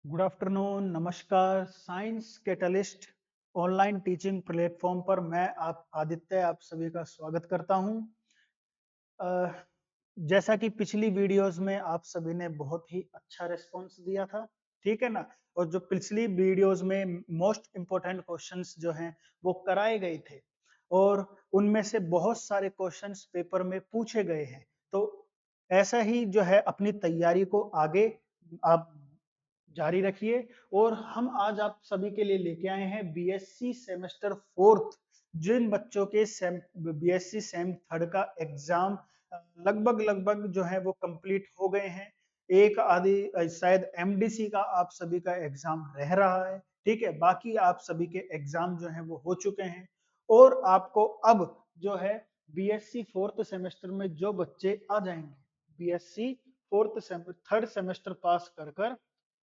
Good afternoon, नमस्कार। Science catalyst online teaching platform पर मैं आप आदित्य आप सभी का स्वागत करता हूं। अ, जैसा कि पिछली वीडियोस में आप सभी ने बहुत ही अच्छा रिस्पॉन्स दिया था, ठीक है ना। और जो पिछली वीडियोस में मोस्ट इम्पोर्टेंट क्वेश्चंस जो हैं वो कराए गए थे और उनमें से बहुत सारे क्वेश्चंस पेपर में पूछे गए हैं। तो ऐसा ही जो है अपनी तैयारी को आगे आप जारी रखिए। और हम आज आप सभी के लिए लेके आए हैं बीएससी सेमेस्टर फोर्थ। जिन बच्चों के बीएससी सेम थर्ड का एग्जाम लगभग लगभग जो है वो कंप्लीट हो गए हैं। एक आदि शायद एमडीसी का आप सभी का एग्जाम रह रहा है, ठीक है। बाकी आप सभी के एग्जाम जो है वो हो चुके हैं। और आपको अब जो है बीएससी फोर्थ सेमेस्टर में जो बच्चे आ जाएंगे, बीएससी थर्ड सेमेस्टर पास कर कर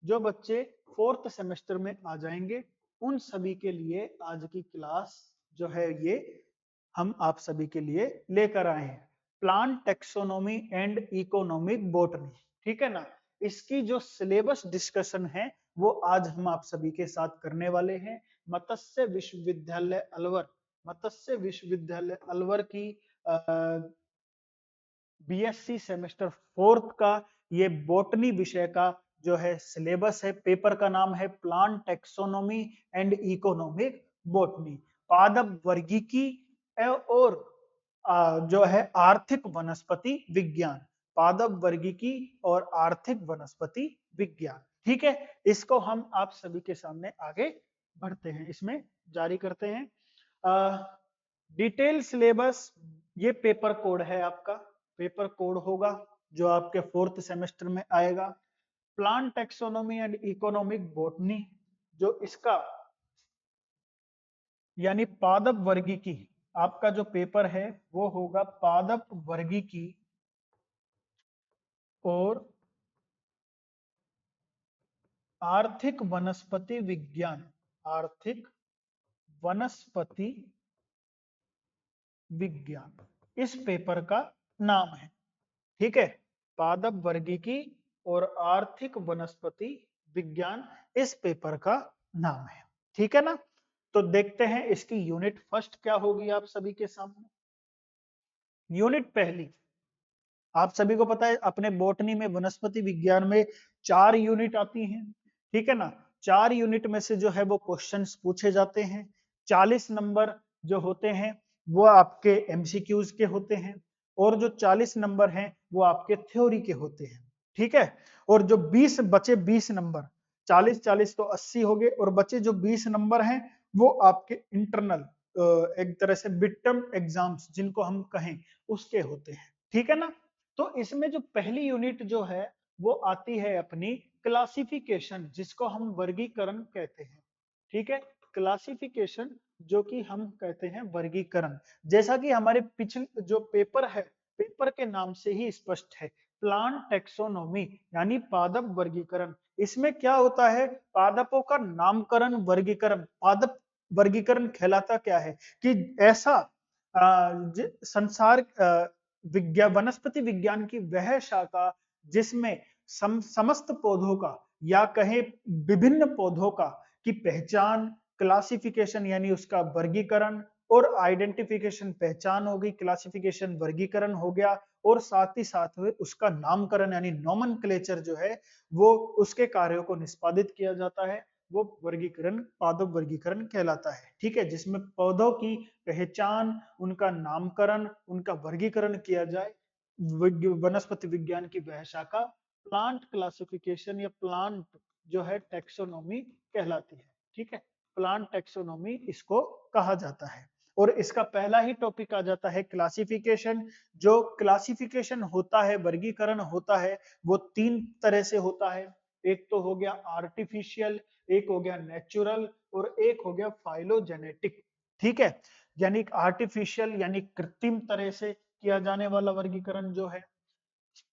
जो बच्चे फोर्थ सेमेस्टर में आ जाएंगे, उन सभी के लिए आज की क्लास जो है ये हम आप सभी के लिए लेकर आए हैं। Plant taxonomy and economic botany, ठीक है ना। इसकी जो सिलेबस डिस्कशन है वो आज हम आप सभी के साथ करने वाले हैं। मत्स्य विश्वविद्यालय अलवर, मत्स्य विश्वविद्यालय अलवर की बीएससी सेमेस्टर फोर्थ का ये बॉटनी विषय का जो है सिलेबस है। पेपर का नाम है plant taxonomy and economic botany, पादप वर्गीकी और जो है आर्थिक वनस्पति विज्ञान, पादप वर्गीकी और आर्थिक वनस्पति विज्ञान, ठीक है। इसको हम आप सभी के सामने आगे बढ़ते हैं, इसमें जारी करते हैं। डिटेल सिलेबस, ये पेपर कोड है आपका, पेपर कोड होगा जो आपके फोर्थ सेमेस्टर में आएगा। Plant taxonomy and economic botany, जो इसका यानी पादप वर्गीकी, आपका जो पेपर है वो होगा पादप वर्गीकी और आर्थिक वनस्पति विज्ञान, आर्थिक वनस्पति विज्ञान इस पेपर का नाम है, ठीक है। पादप वर्गीकी और आर्थिक वनस्पति विज्ञान इस पेपर का नाम है, ठीक है ना। तो देखते हैं इसकी यूनिट फर्स्ट क्या होगी आप सभी के सामने। यूनिट पहली, आप सभी को पता है अपने बॉटनी में वनस्पति विज्ञान में 4 यूनिट आती हैं, ठीक है ना। 4 यूनिट में से जो है वो क्वेश्चंस पूछे जाते हैं। 40 नंबर जो होते हैं वो आपके एमसीक्यूज के होते हैं और जो 40 नंबर हैं वो आपके थ्योरी के होते हैं, ठीक है। और जो 20 बचे 20 नंबर, 40 40 तो 80 हो गए, और बचे जो 20 नंबर हैं वो आपके इंटरनल एक तरह से मिड टर्म एग्जाम्स जिनको हम कहें उसके होते हैं, ठीक है ना। तो इसमें जो पहली यूनिट जो है वो आती है अपनी क्लासिफिकेशन, जिसको हम वर्गीकरण कहते हैं, ठीक है। क्लासिफिकेशन जो कि हम कहते हैं वर्गीकरण, जैसा कि हमारे पिछले जो पेपर है, पेपर के नाम से ही स्पष्ट है, प्लांट टेक्सोनोमी यानी पादप वर्गीकरण। इसमें क्या होता है, पादपों का नामकरण वर्गीकरण। पादप वर्गीकरण कहलाता क्या है कि ऐसा संसार विज्ञान, वनस्पति विज्ञान की वह शाखा जिसमें समस्त पौधों का या कहे विभिन्न पौधों का की पहचान, क्लासिफिकेशन यानी उसका वर्गीकरण और आइडेंटिफिकेशन, पहचान हो गई, क्लासिफिकेशन वर्गीकरण हो गया, और साथ ही साथ में उसका नामकरण यानी नोमेनक्लेचर जो है वो उसके कार्यों को निष्पादित किया जाता है, वो वर्गीकरण पादप वर्गीकरण कहलाता है, ठीक है। जिसमें पौधों की पहचान, उनका नामकरण, उनका वर्गीकरण किया जाए। वनस्पति विज्ञान की वह शाखा प्लांट क्लासिफिकेशन या प्लांट जो है टेक्सोनोमी कहलाती है, ठीक है। प्लांट टेक्सोनोमी इसको कहा जाता है। और इसका पहला ही टॉपिक आ जाता है क्लासिफिकेशन। जो क्लासिफिकेशन होता है, वर्गीकरण होता है, वो 3 तरह से होता है। एक तो हो गया आर्टिफिशियल, एक हो गया नेचुरल और एक हो गया फाइलोजेनेटिक, ठीक है। यानी आर्टिफिशियल यानी कृत्रिम तरह से किया जाने वाला वर्गीकरण जो है,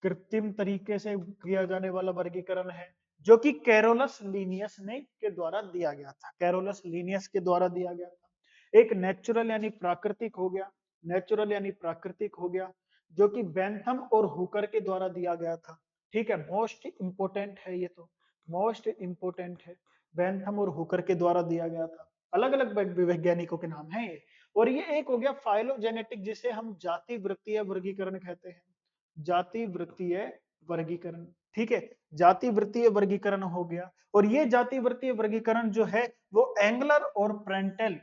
कृत्रिम तरीके से किया जाने वाला वर्गीकरण है, जो कि कैरोलस लीनियस ने के द्वारा दिया गया था, कैरोलस लीनियस के द्वारा दिया गया था। एक नेचुरल यानी प्राकृतिक हो गया, नेचुरल यानी प्राकृतिक हो गया, जो कि बेंथम और हुकर के द्वारा दिया गया था, ठीक है। मोस्ट इंपोर्टेंट है ये तो, मोस्ट इंपोर्टेंट है, बेंथम और हुकर के द्वारा दिया गया था। अलग अलग वैज्ञानिकों के नाम है ये। और ये एक हो गया फाइलोजेनेटिक, जिसे हम जाति वृत्तीय वर्गीकरण कहते हैं। जाति वृत्तीय वर्गीकरण, ठीक है, जाति वृत्तीय वर्गीकरण हो गया। और ये जाति वृत्तीय वर्गीकरण जो है वो एंगलर और प्रेंटेल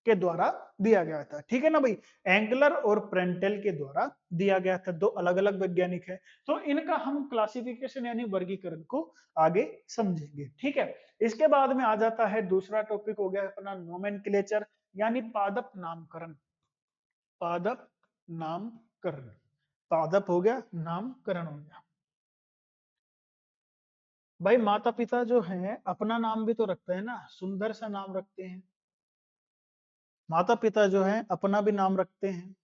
के द्वारा दिया गया था, ठीक है ना भाई। एंगलर और प्रेंटेल के द्वारा दिया गया था, दो अलग अलग वैज्ञानिक है। तो इनका हम क्लासिफिकेशन यानी वर्गीकरण को आगे समझेंगे, ठीक है। इसके बाद में आ जाता है दूसरा टॉपिक, हो गया अपना नोमेनक्लेचर यानी पादप नामकरण। पादप नामकरण, पादप हो गया, नामकरण हो गया। भाई माता पिता जो है अपना नाम भी तो रखते हैं ना, सुंदर सा नाम रखते हैं। माता पिता जो है अपना भी नाम रखते हैं,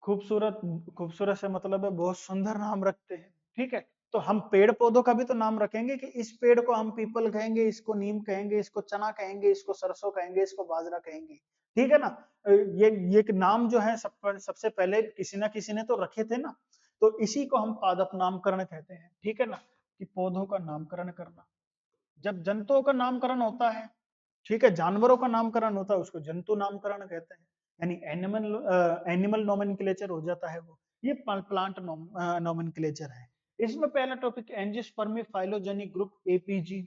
खूबसूरत, खूबसूरत से मतलब है बहुत सुंदर नाम रखते हैं, ठीक है। तो हम पेड़ पौधों का भी तो नाम रखेंगे कि इस पेड़ को हम पीपल कहेंगे, इसको नीम कहेंगे, इसको चना कहेंगे, इसको सरसों कहेंगे, इसको बाजरा कहेंगे, ठीक है ना। ये नाम जो है सबसे पहले किसी ना किसी ने तो रखे थे ना। तो इसी को हम पादप नामकरण कहते हैं, ठीक है ना, कि पौधों का नामकरण करना। जब जंतुओं का नामकरण होता है, ठीक है, जानवरों का नामकरण होता है, उसको जंतु नामकरण कहते हैं, यानी एनिमल नोमेनक्लेचर हो जाता है वो। ये प्लांट नोमेनक्लेचर है। इसमें पहला topic angiospermae phylogeny group APG,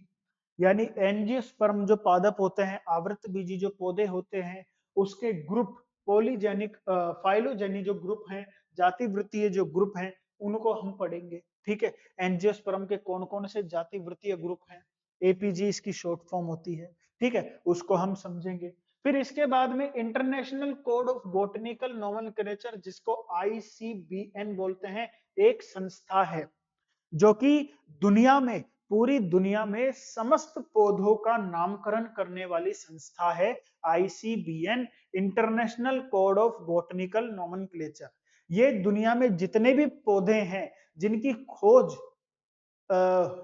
यानी एंजियोस्पर्म जो पादप होते हैं, आवृतबीजी जो पौधे होते हैं, उसके ग्रुप, पॉलीजेनिक फाइलोजेनी जो ग्रुप हैं, जाति वृत्तीय जो ग्रुप हैं, उनको हम पढ़ेंगे, ठीक है। एंजियोस्पर्म के कौन कौन से जाति वृत्तीय ग्रुप हैं, एपीजी इसकी शॉर्ट फॉर्म होती है, ठीक है, उसको हम समझेंगे। फिर इसके बाद में international code of botanical nomenclature, जिसको आईसीबीएन बोलते हैं, एक संस्था है जो कि दुनिया में, पूरी दुनिया में समस्त पौधों का नामकरण करने वाली संस्था है, ICBN, international code of botanical nomenclature. ये दुनिया में जितने भी पौधे हैं जिनकी खोज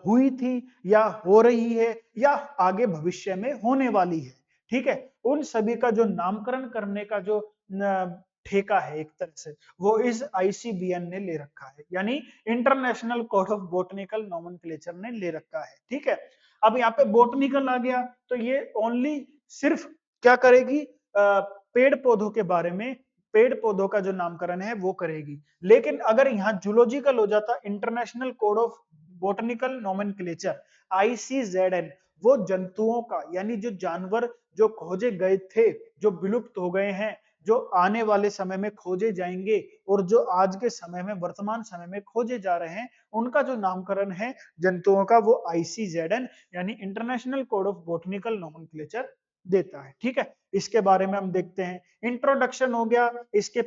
हुई थी या हो रही है या आगे भविष्य में होने वाली है, ठीक है, उन सभी का जो नामकरण करने का जो ठेका है एक तरह से, वो इस आईसीबीएन ने ले रखा है, यानी international code of botanical nomenclature ने ले रखा है, ठीक है। अब यहाँ पे बोटनिकल आ गया, तो ये ओनली सिर्फ क्या करेगी, पेड़ पौधों के बारे में, पेड़ पौधों का जो नामकरण है वो करेगी। लेकिन अगर यहाँ जूलॉजिकल हो जाता, international code of botanical nomenclature, ICZN, वो जंतुओं का, यानी जो जानवर जो खोजे गए थे, जो विलुप्त हो गए हैं, जो आने वाले समय में खोजे जाएंगे और जो आज के समय में, वर्तमान समय में खोजे जा रहे हैं, उनका जो नामकरण है जंतुओं का, वो आईसीजेडएन यानी international code of botanical nomenclature देता है, ठीक है। इसके बारे में हम देखते हैं, इंट्रोडक्शन हो गया। इसके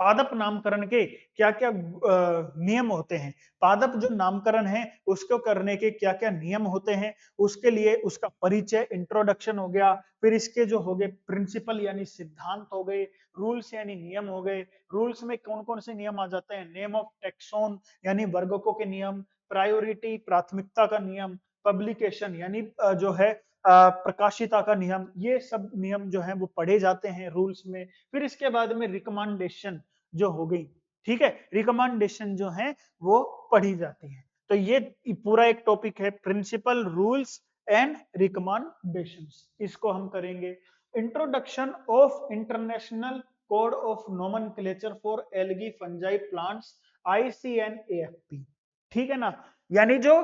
पादप नामकरण के क्या क्या नियम होते हैं, पादप जो नामकरण है उसको करने के क्या क्या नियम होते हैं, उसके लिए उसका परिचय, इंट्रोडक्शन हो गया। फिर इसके जो हो गए प्रिंसिपल यानी सिद्धांत हो गए, रूल्स यानी नियम हो गए। रूल्स में कौन कौन से नियम आ जाते हैं, नेम ऑफ टेक्सोन यानी वर्गकों के नियम, प्रायोरिटी प्राथमिकता का नियम, पब्लिकेशन यानी जो है प्रकाशिता का नियम, ये सब नियम जो है वो पढ़े जाते हैं रूल्स में। फिर इसके बाद में रिकमेंडेशन जो हो गई, ठीक है, रिकमेंडेशन जो है वो पढ़ी जाती है। तो ये पूरा एक टॉपिक है, प्रिंसिपल, रूल्स एंड रिकमेंडेशंस, इसको हम करेंगे। Introduction of international code of nomenclature for algae fungi plants, ICNAFP, ठीक है ना। यानी जो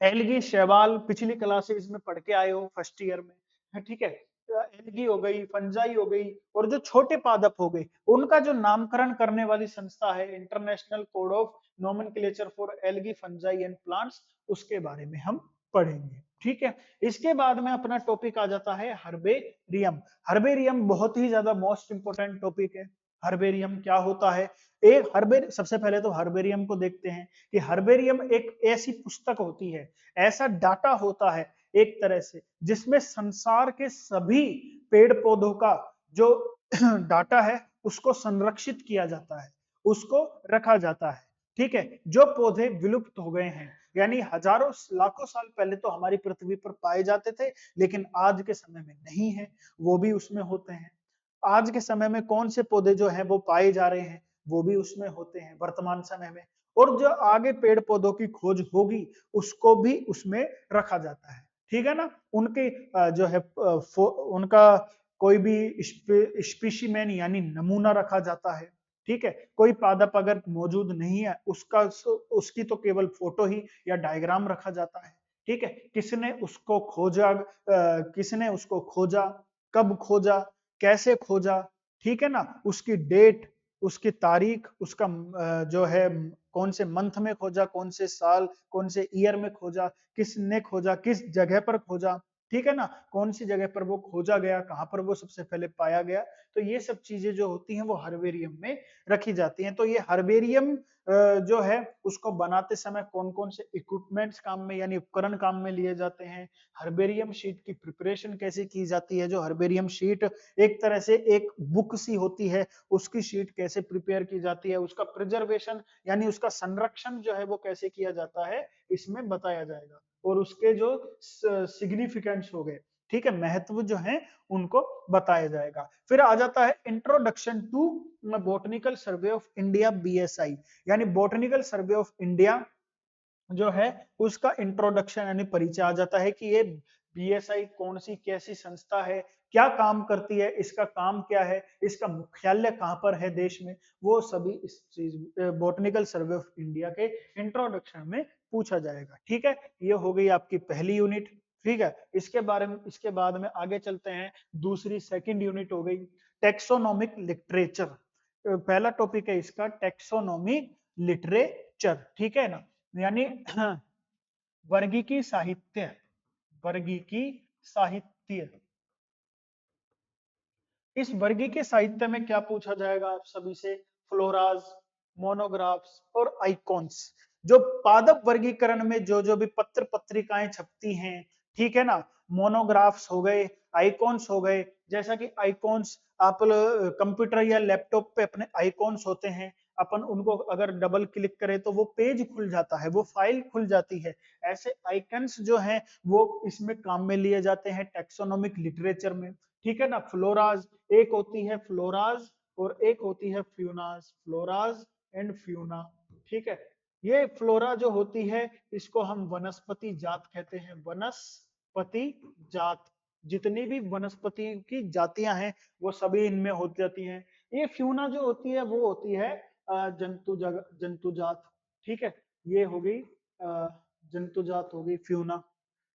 एलगी, शैवाल पिछली क्लासेस में पढ़ के आए हो फर्स्ट ईयर में, ठीक है। एलगी हो गई, फंजाई हो गई, और जो छोटे पादप हो गए, उनका जो नामकरण करने वाली संस्था है international code of nomenclature for algae fungi and plants, उसके बारे में हम पढ़ेंगे, ठीक है। इसके बाद में अपना टॉपिक आ जाता है हर्बेरियम। हर्बेरियम बहुत ही ज्यादा मोस्ट इंपोर्टेंट टॉपिक है। हर्बेरियम क्या होता है, एक हर्बेर सबसे पहले तो हर्बेरियम को देखते हैं कि हर्बेरियम एक ऐसी पुस्तक होती है, ऐसा डाटा होता है एक तरह से, जिसमें संसार के सभी पेड़ पौधों का जो डाटा है उसको संरक्षित किया जाता है, उसको रखा जाता है, ठीक है। जो पौधे विलुप्त हो गए हैं, यानी हजारों लाखों साल पहले तो हमारी पृथ्वी पर पाए जाते थे, लेकिन आज के समय में नहीं है, वो भी उसमें होते हैं। आज के समय में कौन से पौधे जो हैं वो पाए जा रहे हैं, वो भी उसमें होते हैं वर्तमान समय में। और जो आगे पेड़ पौधों की खोज होगी उसको भी उसमें रखा जाता है, ठीक है ना। उनके जो है उनका कोई भी स्पीशीमेन यानी नमूना रखा जाता है, ठीक है। कोई पादप अगर मौजूद नहीं है उसका उसकी तो केवल फोटो ही या डायग्राम रखा जाता है, ठीक है। किसने उसको खोजा, किसने उसको खोजा, कब खोजा, कैसे खोजा, ठीक है ना, उसकी डेट, उसकी तारीख, उसका जो है कौन से मंथ में खोजा, कौन से साल, कौन से ईयर में खोजा, किसने खोजा, किस जगह पर खोजा, ठीक है ना, कौन सी जगह पर वो खोजा गया, कहां पर वो सबसे पहले पाया गया। तो ये सब चीजें जो होती हैं वो हर्बेरियम में रखी जाती हैं। तो ये हर्बेरियम जो है उसको बनाते समय कौन कौन से इक्विपमेंट्स काम में यानी उपकरण काम में लिए जाते हैं, हर्बेरियम शीट की प्रिपरेशन कैसे की जाती है, जो हर्बेरियम शीट एक तरह से एक बुक सी होती है, उसकी शीट कैसे प्रिपेयर की जाती है, उसका प्रिजर्वेशन यानी उसका संरक्षण जो है वो कैसे किया जाता है, इसमें बताया जाएगा। और उसके जो सिग्निफिकेंस हो गए, ठीक है, महत्व जो है उनको बताया जाएगा। फिर आ जाता है introduction to botanical survey of India, BSI, यानी बोटनिकल सर्वे ऑफ इंडिया जो है उसका इंट्रोडक्शन यानी परिचय आ जाता है कि ये बीएसआई कौन सी कैसी संस्था है, क्या काम करती है, इसका काम क्या है, इसका मुख्यालय कहां पर है देश में, वो सभी इस चीज बोटनिकल सर्वे ऑफ इंडिया के इंट्रोडक्शन में पूछा जाएगा, ठीक है। ये हो गई आपकी पहली यूनिट, ठीक है। इसके बारे में इसके बाद में आगे चलते हैं, दूसरी सेकंड यूनिट हो गई टेक्सोनोमिक लिटरेचर। पहला टॉपिक है इसका टेक्सोनोमिक लिटरेचर, ठीक है ना, यानी वर्गीकी साहित्य, वर्गीकी साहित्य। इस वर्गीकी साहित्य में क्या पूछा जाएगा आप सभी से, फ्लोराज, मोनोग्राफ्स और आइकॉन्स। जो पादप वर्गीकरण में जो जो भी पत्र पत्रिकाएं छपती हैं, ठीक है ना, मोनोग्राफ्स हो गए, आइकॉन्स हो गए। जैसा कि आइकॉन्स आप कंप्यूटर या लैपटॉप पे अपने आइकॉन्स होते हैं, अपन उनको अगर डबल क्लिक करें तो वो पेज खुल जाता है, वो फाइल खुल जाती है। ऐसे आइकन्स जो हैं वो इसमें काम में लिए जाते हैं टेक्सोनोमिक लिटरेचर में, ठीक है ना। फ्लोराज, एक होती है फ्लोराज और एक होती है फ्यूनाज, फ्लोराज एंड फ्यूना, ठीक है। ये फ्लोरा जो होती है इसको हम वनस्पति जात कहते हैं, वनस्पति जात। जितनी भी वनस्पति की जातियां हैं वो सभी इनमें हो जाती हैं। ये फ्यूना जो होती है वो होती है जंतु जात, ठीक है। ये हो गई जंतु जात हो गई फ्यूना,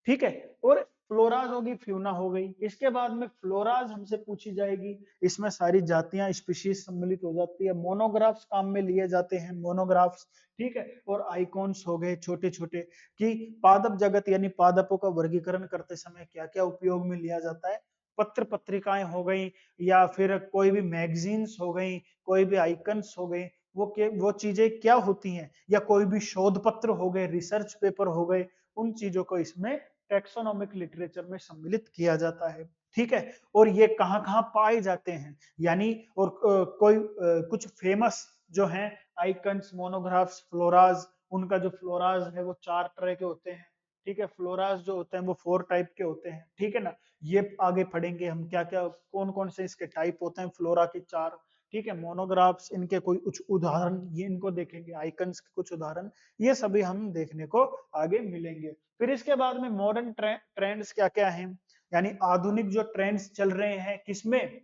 ठीक है। और फ्लोराज होगी, फ्यूना हो गई। इसके बाद में फ्लोराज हमसे पूछी जाएगी, इसमें सारी जातियां स्पीशीज सम्मिलित हो जाती है। मोनोग्राफ्स काम में लिए जाते हैं, मोनोग्राफ्स, ठीक है। और आइकॉन्स हो गए छोटे छोटे, कि पादप जगत यानी पादपों का वर्गीकरण करते समय क्या क्या उपयोग में लिया जाता है। पत्र पत्रिकाएं हो गई या फिर कोई भी मैगजीन्स हो गई, कोई भी आइकन्स हो गए, वो चीजें क्या होती हैं, या कोई भी शोध पत्र हो गए, रिसर्च पेपर हो गए, उन चीजों को इसमें टेक्सोनोमिक लिटरेचर में सम्मिलित किया जाता है, ठीक है। और ये कहां कहां पाए जाते हैं, यानी और कुछ फेमस जो हैं आइकन्स, मोनोग्राफ्स, फ्लोराज, उनका जो फ्लोराज है वो 4 तरह के होते हैं, ठीक है। फ्लोराज जो होते हैं वो 4 टाइप के होते हैं, ठीक है ना। ये आगे पढ़ेंगे हम क्या क्या कौन कौन से इसके टाइप होते हैं फ्लोरा के 4, ठीक है। मोनोग्राफ्स, इनके कोई कुछ उदाहरण ये इनको देखेंगे, आइकन्स के कुछ उदाहरण, ये सभी हम देखने को आगे मिलेंगे। फिर इसके बाद में मॉडर्न ट्रेंड्स क्या क्या हैं, यानी आधुनिक जो ट्रेंड्स चल रहे हैं किसमें,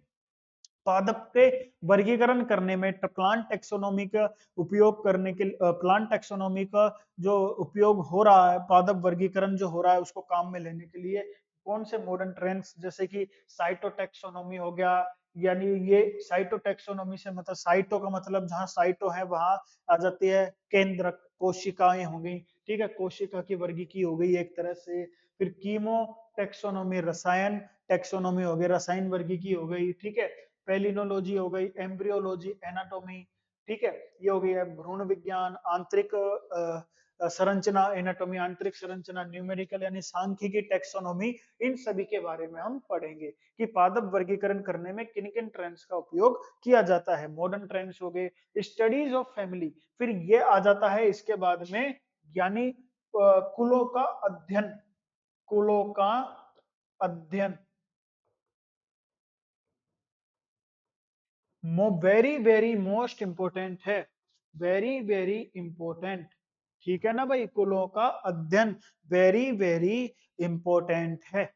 पादप के वर्गीकरण करने में, प्लांट टेक्सोनोमी का उपयोग करने के, प्लांट टेक्सोनोमी का जो उपयोग हो रहा है, पादप वर्गीकरण जो हो रहा है उसको काम में लेने के लिए कौन से मॉडर्न ट्रेंड्स, जैसे कि साइटोटेक्सोनोमी हो गया। यानी ये साइटोटेक्सोनोमी से मतलब, साइटो का मतलब जहां साइटो है वहां आ जाती है केंद्र, कोशिकाएं हो गई, ठीक है, कोशिका की वर्गीकी हो गई एक तरह से। फिर कीमो टेक्सोनोमी, रसायन टेक्सोनोमी हो गई, रसायन वर्गीकी हो गई, ठीक है। पेलिनोलॉजी हो गई, एम्ब्रियोलॉजी, एनाटॉमी, ठीक है। ये हो गई है भ्रूण विज्ञान, आंतरिक संरचना, एनाटॉमी, आंतरिक संरचना, न्यूमेरिकल यानी सांख्यिकी टेक्सोनोमी। इन सभी के बारे में हम पढ़ेंगे कि पादप वर्गीकरण करने में किन किन ट्रेंड्स का उपयोग किया जाता है। मॉडर्न ट्रेंड्स हो गए, स्टडीज ऑफ फैमिली, फिर ये आ जाता है इसके बाद में, यानी कुलों का अध्ययन, कुलों का अध्ययन, वेरी वेरी मोस्ट इंपोर्टेंट है। Very very important. ठीक है ना भाई, कुलों का अध्ययन वेरी वेरी इंपॉर्टेंट है,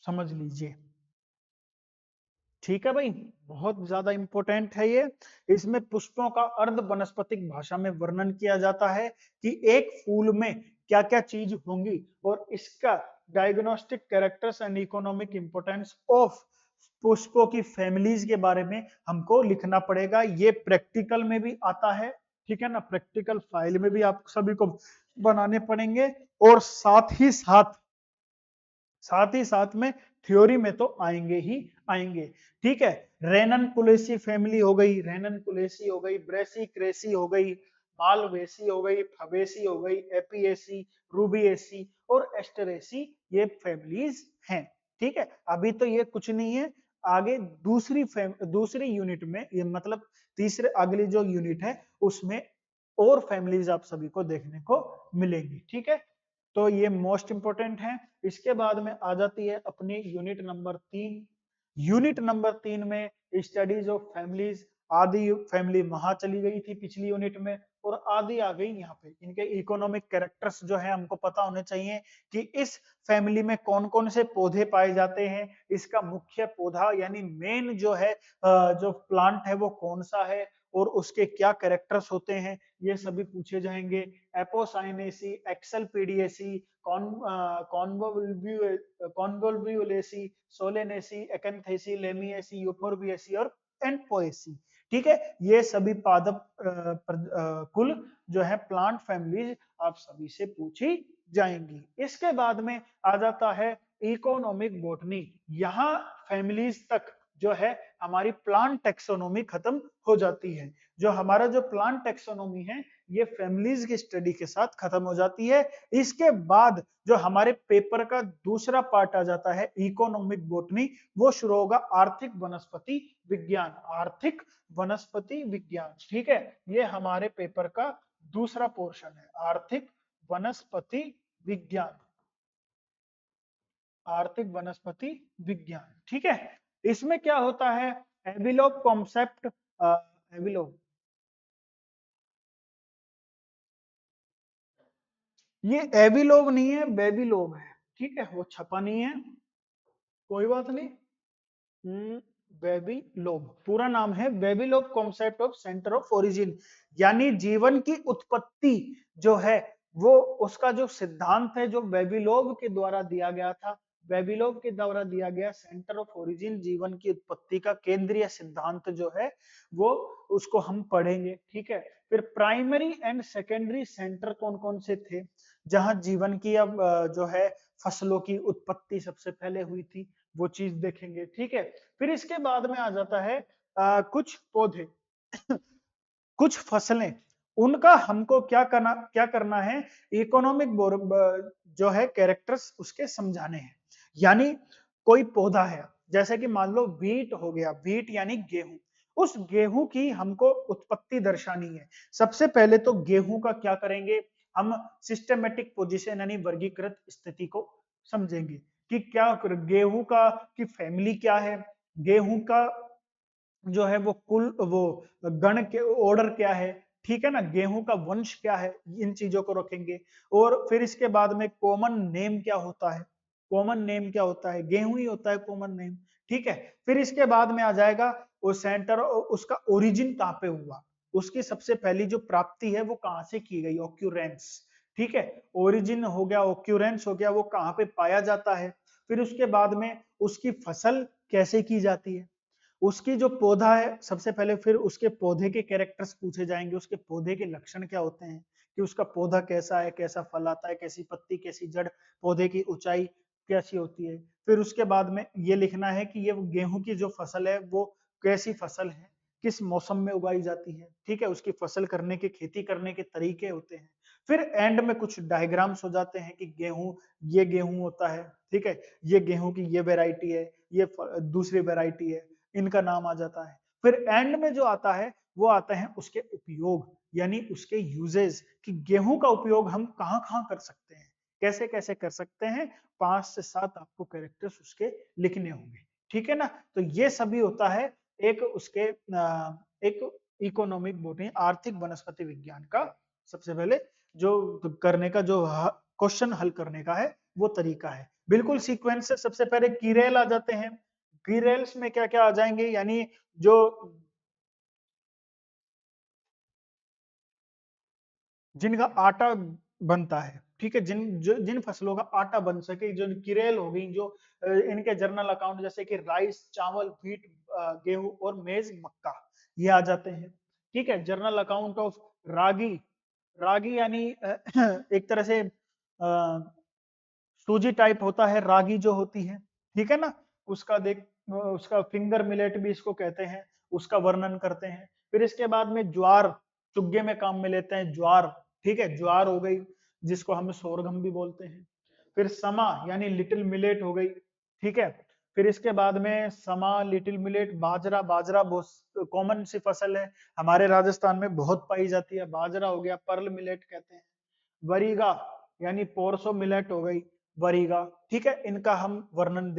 समझ लीजिए। ठीक है भाई, बहुत ज्यादा इंपॉर्टेंट है ये। इसमें पुष्पों का अर्ध वनस्पतिक भाषा में वर्णन किया जाता है कि एक फूल में क्या क्या चीज होंगी, और इसका diagnostic characters and economic importance of पुष्पों की फैमिलीज के बारे में हमको लिखना पड़ेगा। ये प्रैक्टिकल में भी आता है, ठीक है ना, प्रैक्टिकल फाइल में भी आप सभी को बनाने पड़ेंगे, और साथ ही साथ में थ्योरी में तो आएंगे ही आएंगे। ठीक है, रेनन कुलेसी फैमिली हो गई, रेनन कुलेसी हो गई, ब्रेसी क्रेसी हो गई, मालवेसी हो गई, फबेसी हो गई, एपीएसी, रूबिएसी और एस्टरेसी, ये फैमिलीज हैं। ठीक है, अभी तो ये कुछ नहीं है, आगे दूसरी यूनिट में, ये मतलब तीसरे अगली जो यूनिट है उसमें और फैमिलीज आप सभी को देखने को मिलेंगी। ठीक है, तो ये मोस्ट इंपोर्टेंट है। इसके बाद में आ जाती है अपनी यूनिट नंबर 3। यूनिट नंबर 3 में स्टडीज ऑफ फैमिलीज। आधी फैमिली वहां चली गई थी पिछली यूनिट में, और आधी आ गई यहाँ पे। इनके इकोनॉमिक कैरेक्टर्स जो है हमको पता होने चाहिए कि इस फैमिली में कौन कौन से पौधे पाए जाते हैं, इसका मुख्य पौधा यानी मेन जो है जो प्लांट है वो कौन सा है, और उसके क्या कैरेक्टर्स होते हैं, ये सभी पूछे जाएंगे। एपोसाइनेसी, एक्सलपीडिएसी, कॉन्वोल्व्यूलेसी, सोलेनेसी, एकेंथेसी, लेमिएसी, यूफोर्बिएसी और एंटपोएसी। ठीक है, ये सभी पादप कुल जो है प्लांट फैमिलीज आप सभी से पूछी जाएंगी। इसके बाद में आ जाता है इकोनॉमिक बॉटनी। यहाँ फैमिलीज तक जो है हमारी प्लांट टेक्सोनोमी खत्म हो जाती है। जो हमारा जो प्लांट टेक्सोनोमी है ये फैमिलीज की स्टडी के साथ खत्म हो जाती है। इसके बाद जो हमारे पेपर का दूसरा पार्ट आ जाता है इकोनॉमिक बॉटनी, वो शुरू होगा आर्थिक वनस्पति विज्ञान। आर्थिक वनस्पति विज्ञान, ठीक है, ये हमारे पेपर का दूसरा पोर्शन है, आर्थिक वनस्पति विज्ञान। आर्थिक वनस्पति विज्ञान, ठीक है। इसमें क्या होता है, एविलोव कॉन्सेप्ट, एविलोव, ये एविलोव नहीं है, बेबीलोव है। ठीक है, वो छपा नहीं है, कोई बात नहीं। बेबीलोव पूरा नाम है, Vavilov concept of centre of origin, यानी जीवन की उत्पत्ति जो है वो, उसका जो सिद्धांत है जो बेबीलोव के द्वारा दिया गया था, बेबीलोव के द्वारा दिया गया सेंटर ऑफ ओरिजिन, जीवन की उत्पत्ति का केंद्रीय सिद्धांत जो है वो, उसको हम पढ़ेंगे। ठीक है, फिर प्राइमरी एंड सेकेंडरी सेंटर कौन कौन से थे, जहां जीवन की अब जो है फसलों की उत्पत्ति सबसे पहले हुई थी, वो चीज देखेंगे। ठीक है, फिर इसके बाद में आ जाता है कुछ पौधे कुछ फसलें, उनका हमको क्या करना है, इकोनॉमिक जो है कैरेक्टर्स उसके समझाने हैं। यानी कोई पौधा है, जैसे कि मान लो व्हीट हो गया, व्हीट यानी गेहूं, उस गेहूं की हमको उत्पत्ति दर्शानी है। सबसे पहले तो गेहूं का क्या करेंगे, हम सिस्टमेटिक पोजीशन यानी वर्गीकृत स्थिति को समझेंगे कि क्या गेहूं का की फैमिली क्या है, गेहूं का जो है वो कुल वो गण के ऑर्डर क्या है, ठीक है ना, गेहूं का वंश क्या है, इन चीजों को रखेंगे। और फिर इसके बाद में कॉमन नेम क्या होता है, कॉमन नेम क्या होता है, गेहूं ही होता है कॉमन नेम। ठीक है, फिर इसके बाद में आ जाएगा वो सेंटर, उसका ओरिजिन कहाँ पे हुआ, उसकी सबसे पहली जो प्राप्ति है वो कहाँ से की गई, ऑक्यूरेंस। ठीक है, ओरिजिन हो गया, ऑक्यूरेंस हो गया, वो कहाँ पे पाया जाता है। फिर उसके बाद में उसकी फसल कैसे की जाती है, उसकी जो पौधा है सबसे पहले, फिर उसके पौधे के कैरेक्टर्स पूछे जाएंगे, उसके पौधे के लक्षण क्या होते हैं, कि उसका पौधा कैसा है, कैसा फल आता है, कैसी पत्ती, कैसी जड़, पौधे की ऊंचाई कैसी होती है। फिर उसके बाद में ये लिखना है कि ये गेहूं की जो फसल है वो कैसी फसल है, किस मौसम में उगाई जाती है। ठीक है, उसकी फसल करने के, खेती करने के तरीके होते हैं। फिर एंड में कुछ डायग्राम्स हो जाते हैं कि गेहूं, ये गेहूं होता है, ठीक है, ये गेहूं की ये वेराइटी है, ये दूसरी वेराइटी है, इनका नाम आ जाता है। फिर एंड में जो आता है वो आता है उसके उपयोग, यानी उसके यूजेस, कि गेहूं का उपयोग हम कहां कहां कर सकते हैं, कैसे कैसे कर सकते हैं। 5 से 7 आपको कैरेक्टर्स उसके लिखने होंगे। ठीक है ना, तो ये सभी होता है एक उसके एक इकोनॉमिक बॉटनी, आर्थिक वनस्पति विज्ञान का सबसे पहले जो करने का जो क्वेश्चन हल करने का है वो तरीका है। बिल्कुल सीक्वेंस से सबसे पहले कीरेल आ जाते हैं। कीरेल्स में क्या क्या आ जाएंगे, यानी जो जिनका आटा बनता है, ठीक है, जिन फसलों का आटा बन सके, जो किरेल हो गई, जो इनके जर्नल अकाउंट जैसे कि राइस, चावल, व्हीट, गेहूं और मेज, मक्का, ये आ जाते हैं। ठीक है, जर्नल अकाउंट ऑफ रागी। रागी यानी एक तरह से सूजी टाइप होता है रागी जो होती है, ठीक है ना, उसका उसका फिंगर मिलेट भी इसको कहते हैं, उसका वर्णन करते हैं। फिर इसके बाद में ज्वार, चुग्गे में काम में लेते हैं ज्वार, ठीक है, ज्वार हो गई, जिसको हम सोरगम भी बोलते हैं। फिर समा यानी लिटिल मिलेट हो गई, ठीक है। फिर इसके बाद में समा, लिटिल मिलेट, बाजरा। बाजरा बहुत कॉमन सी फसल है, हमारे राजस्थान में बहुत पाई जाती है, बाजरा हो गया, पर्ल मिलेट कहते हैं। वरीगा यानी पोरसो मिलेट हो गई, वरीगा, ठीक है, इनका हम वर्णन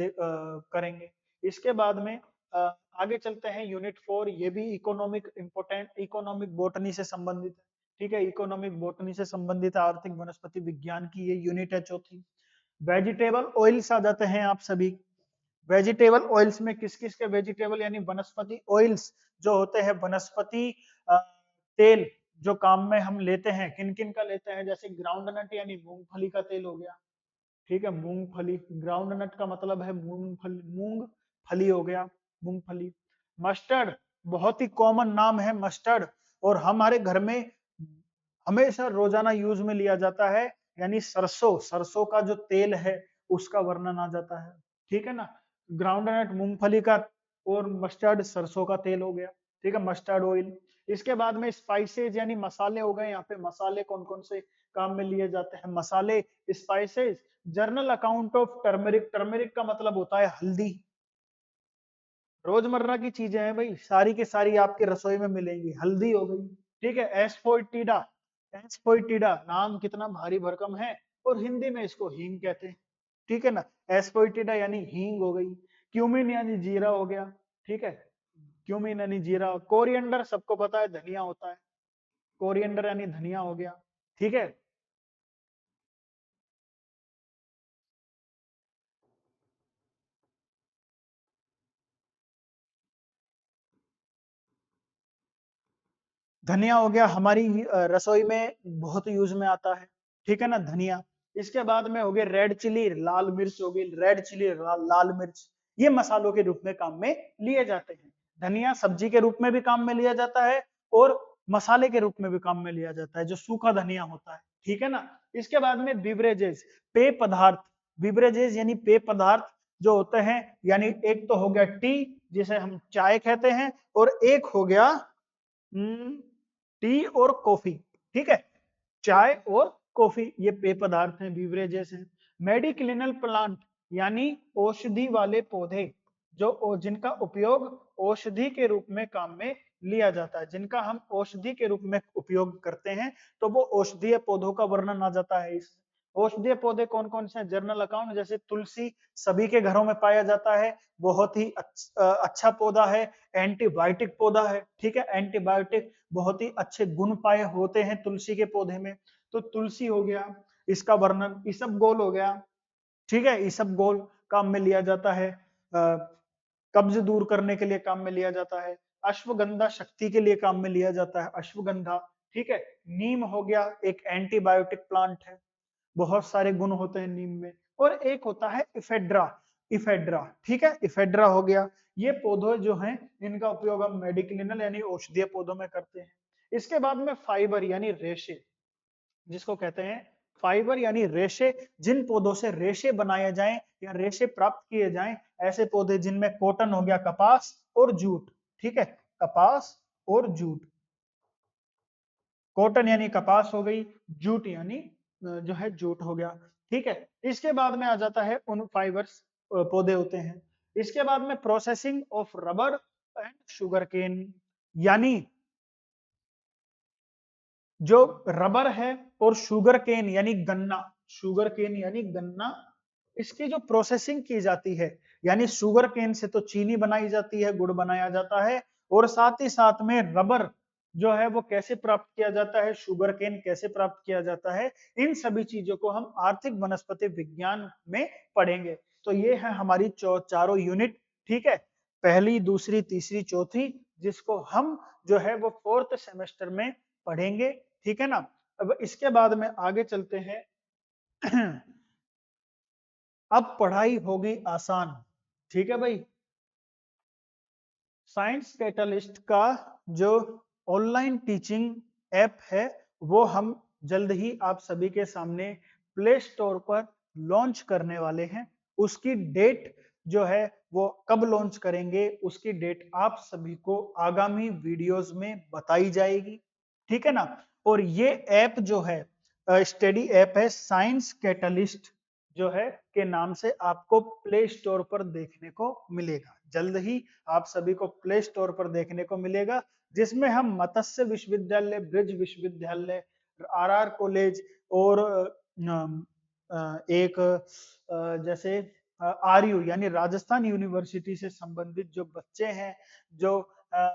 करेंगे। इसके बाद में आगे चलते हैं यूनिट 4, ये भी इकोनॉमिक इंपोर्टेंट, इकोनॉमिक बोटनी से संबंधित है, ठीक है, इकोनॉमिक बोटनी से संबंधित आर्थिक वनस्पति विज्ञान की ये यूनिट है चौथी। वेजिटेबल ऑयल्स आ जाते हैं आप सभी। वेजिटेबल ऑयल्स में किस किस के वेजिटेबल यानी वनस्पति ऑयल्स जो होते हैं, वनस्पति तेल जो काम में हम लेते हैं, किन किन का लेते हैं, जैसे ग्राउंडनट यानी मूंगफली का तेल हो गया, ठीक है, मूंगफली, ग्राउंडनट का मतलब है मूंगफली, मूंगफली हो गया, मूंगफली। मस्टर्ड, बहुत ही कॉमन नाम है मस्टर्ड, और हमारे घर में हमेशा रोजाना यूज में लिया जाता है, यानी सरसों, सरसों का जो तेल है उसका वर्णन आ जाता है, ठीक है ना। ग्राउंडनट मूंगफली का, और मस्टर्ड सरसों का तेल हो गया, ठीक है, मस्टर्ड ऑयल। इसके बाद में स्पाइसेस यानी मसाले हो गए, यहाँ पे मसाले कौन कौन से काम में लिए जाते हैं, मसाले, spices. Journal account of turmeric, turmeric का मतलब होता है हल्दी, रोजमर्रा की चीजें हैं भाई, सारी की सारी आपके रसोई में मिलेंगी, हल्दी हो गई, ठीक है। एस्फोइटिडा, एस्फोइटिडा नाम कितना भारी भरकम है, और हिंदी में इसको हींग कहते हैं, ठीक है ना, एस्फोइटिडा यानी हींग हो गई। क्यूमिन यानी जीरा हो गया, ठीक है, क्यूमिन यानी जीरा। कोरिएंडर सबको पता है धनिया होता है, कोरिएंडर यानी धनिया हो गया, ठीक है। धनिया हो गया, हमारी रसोई में बहुत यूज में आता है, ठीक है ना, धनिया। इसके बाद में हो गए रेड चिली, लाल मिर्च हो गई, रेड चिली, लाल मिर्च, ये मसालों के रूप में काम में लिए जाते हैं। धनिया सब्जी के रूप में भी काम में लिया जाता है, और मसाले के रूप में भी काम में लिया जाता है, जो सूखा धनिया होता है, ठीक है ना। इसके बाद में बिवरेजेस, पेय पदार्थ, बिवरेजेस यानी पेय पदार्थ जो होते हैं, यानी एक तो हो गया टी, जिसे हम चाय कहते हैं, और एक हो गया टी और कॉफी, ठीक है, चाय और कॉफी, ये पेय पदार्थ हैं, बीवरेजेस हैं। मेडिक्लिनल प्लांट यानी औषधि वाले पौधे, जो जिनका उपयोग औषधि के रूप में काम में लिया जाता है, जिनका हम औषधि के रूप में उपयोग करते हैं, तो वो औषधीय पौधों का वर्णन आ जाता है इस। औषधीय पौधे कौन कौन से हैं, जर्नल अकाउंट, जैसे तुलसी सभी के घरों में पाया जाता है, बहुत ही अच्छा पौधा है, एंटीबायोटिक पौधा है, ठीक है, एंटीबायोटिक, बहुत ही अच्छे गुण पाए होते हैं तुलसी के पौधे में। तो तुलसी हो गया, इसका वर्णन। इसबगोल हो गया, ठीक है, इसबगोल काम में लिया जाता है, कब्ज दूर करने के लिए काम में लिया जाता है। अश्वगंधा शक्ति के लिए काम में लिया जाता है, अश्वगंधा, ठीक है। नीम हो गया, एक एंटीबायोटिक प्लांट है, बहुत सारे गुण होते हैं नीम में। और एक होता है इफेड्रा, इफेड्रा, ठीक है, इफेड्रा हो गया। ये पौधे जो हैं इनका उपयोग हम मेडिक्लिनल यानी औषधीय पौधों में करते हैं। इसके बाद में फाइबर यानी रेशे, जिसको कहते हैं फाइबर यानी रेशे, जिन पौधों से रेशे बनाए जाएं या रेशे प्राप्त किए जाएं, ऐसे पौधे जिनमें कॉटन हो गया, कपास और जूट, ठीक है, कपास और जूट। कॉटन यानी कपास हो गई, जूट यानी जो है जूट हो गया, ठीक है। इसके बाद में आ जाता है उन फाइबर्स, पौधे होते हैं। इसके बाद में processing of rubber and sugarcane, यानी जो रबर है और शुगर केन यानी गन्ना, शुगर केन यानी गन्ना, इसकी जो प्रोसेसिंग की जाती है, यानी शुगर केन से तो चीनी बनाई जाती है, गुड़ बनाया जाता है, और साथ ही साथ में रबर, जो है वो कैसे प्राप्त किया जाता है, शुगर केन कैसे प्राप्त किया जाता है, इन सभी चीजों को हम आर्थिक वनस्पति विज्ञान में पढ़ेंगे। तो ये है हमारी चारों यूनिट, ठीक है, पहली, दूसरी, तीसरी, चौथी, जिसको हम जो है वो 4th सेमेस्टर में पढ़ेंगे, ठीक है ना। अब इसके बाद में आगे चलते हैं। अब पढ़ाई होगी आसान, ठीक है भाई। साइंस कैटलिस्ट का जो ऑनलाइन टीचिंग ऐप है वो हम जल्द ही आप सभी के सामने प्ले स्टोर पर लॉन्च करने वाले हैं। उसकी डेट जो है वो कब लॉन्च करेंगे, उसकी डेट आप सभी को आगामी वीडियोस में बताई जाएगी, ठीक है ना। और ये ऐप जो है स्टडी ऐप है, साइंस कैटलिस्ट जो है के नाम से आपको प्ले स्टोर पर देखने को मिलेगा। जल्द ही आप सभी को प्ले स्टोर पर देखने को मिलेगा, जिसमें हम मत्स्य विश्वविद्यालय, ब्रिज विश्वविद्यालय, आरआर कॉलेज और एक जैसे आरयू यानी राजस्थान यूनिवर्सिटी से संबंधित जो बच्चे हैं, जो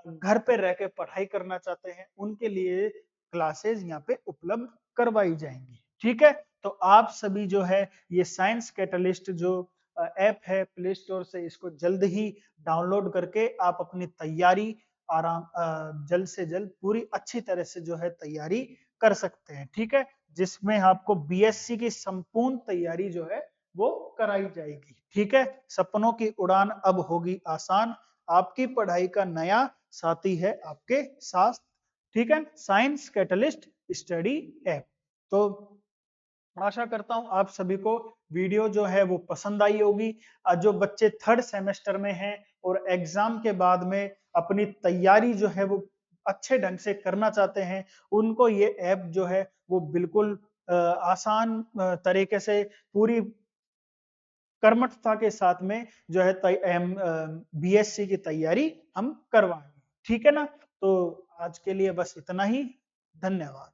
घर पे रह के पढ़ाई करना चाहते हैं, उनके लिए क्लासेस यहाँ पे उपलब्ध करवाई जाएंगी, ठीक है। तो आप सभी जो है ये साइंस कैटलिस्ट जो ऐप है प्ले स्टोर से, इसको जल्द ही डाउनलोड करके आप अपनी तैयारी जल्द से जल्द पूरी अच्छी तरह से जो है तैयारी कर सकते हैं, ठीक है। जिसमें आपको बीएससी की संपूर्ण तैयारी जो है वो कराई जाएगी, ठीक है। सपनों की उड़ान अब होगी आसान, आपकी पढ़ाई का नया साथी है आपके साथ, ठीक है। Science catalyst study app. तो आशा करता हूं आप सभी को वीडियो जो है वो पसंद आई होगी। जो बच्चे 3rd सेमेस्टर में हैं और एग्जाम के बाद में अपनी तैयारी जो है वो अच्छे ढंग से करना चाहते हैं, उनको ये ऐप जो है वो बिल्कुल आसान तरीके से पूरी कर्मठता के साथ में जो है बीएससी की तैयारी हम करवाएंगे, ठीक है ना। तो आज के लिए बस इतना ही, धन्यवाद।